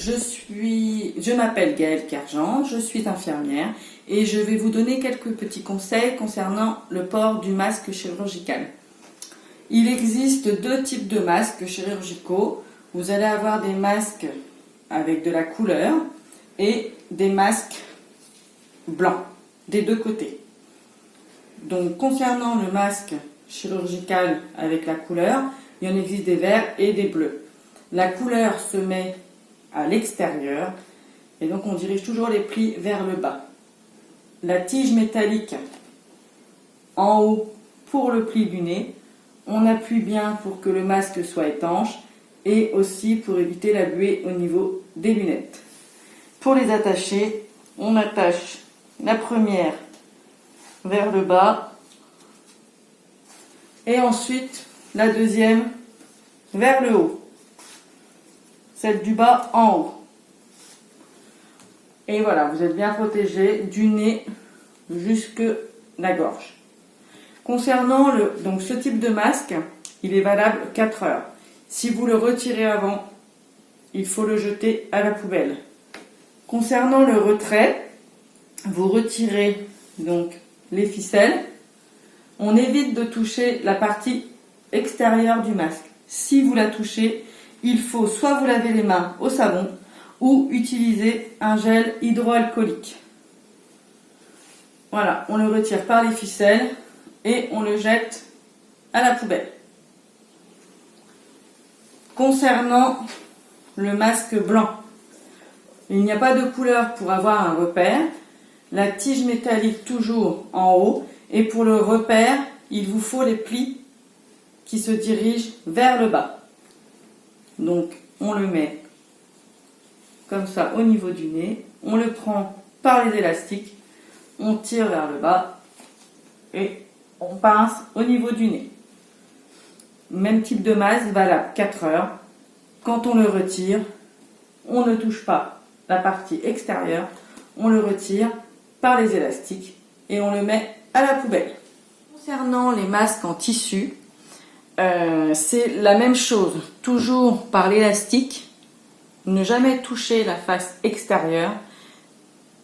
je m'appelle Gaëlle Kerjean, je suis infirmière et je vais vous donner quelques petits conseils concernant le port du masque chirurgical. Il existe deux types de masques chirurgicaux. Vous allez avoir des masques avec de la couleur et des masques blancs des deux côtés. Donc concernant le masque chirurgical avec la couleur, il y en existe des verts et des bleus. La couleur se met à l'extérieur et donc on dirige toujours les plis vers le bas. La tige métallique en haut pour le pli du nez, on appuie bien pour que le masque soit étanche et aussi pour éviter la buée au niveau des lunettes. Pour les attacher, on attache la première vers le bas et ensuite la deuxième vers le haut, celle du bas en haut. Et voilà, vous êtes bien protégé du nez jusque la gorge. Concernant donc ce type de masque, il est valable 4 heures. Si vous le retirez avant, il faut le jeter à la poubelle. Concernant le retrait, vous retirez donc les ficelles. On évite de toucher la partie extérieure du masque. Si vous la touchez, il faut soit vous laver les mains au savon ou utiliser un gel hydroalcoolique. Voilà, on le retire par les ficelles et on le jette à la poubelle. Concernant le masque blanc, il n'y a pas de couleur pour avoir un repère. La tige métallique toujours en haut et pour le repère, il vous faut les plis qui se dirigent vers le bas. Donc on le met comme ça au niveau du nez, on le prend par les élastiques, on tire vers le bas et on pince au niveau du nez. Même type de masque, valable 4 heures. Quand on le retire, on ne touche pas la partie extérieure, on le retire par les élastiques et on le met à la poubelle. Concernant les masques en tissu, c'est la même chose, toujours par l'élastique, ne jamais toucher la face extérieure.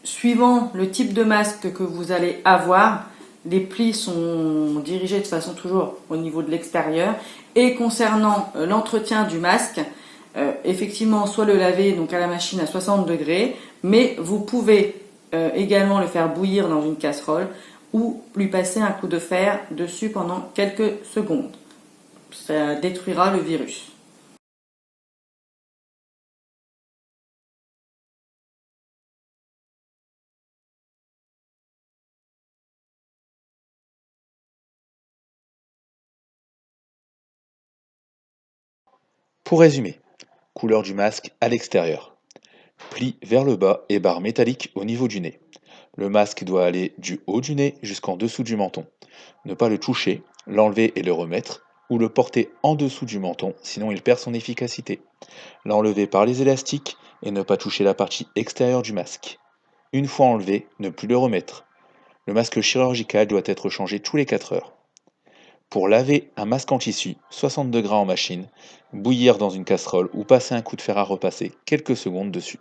Suivant le type de masque que vous allez avoir, les plis sont dirigés de façon toujours au niveau de l'extérieur. Et concernant l'entretien du masque, effectivement, soit le laver donc à la machine à 60 degrés, mais vous pouvez également le faire bouillir dans une casserole ou lui passer un coup de fer dessus pendant quelques secondes. Ça détruira le virus. Pour résumer, couleur du masque à l'extérieur, pli vers le bas et barre métallique au niveau du nez. Le masque doit aller du haut du nez jusqu'en dessous du menton. Ne pas le toucher, l'enlever et le remettre, ou le porter en dessous du menton, sinon il perd son efficacité. L'enlever par les élastiques et ne pas toucher la partie extérieure du masque. Une fois enlevé, ne plus le remettre. Le masque chirurgical doit être changé tous les 4 heures. Pour laver un masque en tissu, 60 degrés en machine, bouillir dans une casserole ou passer un coup de fer à repasser quelques secondes dessus.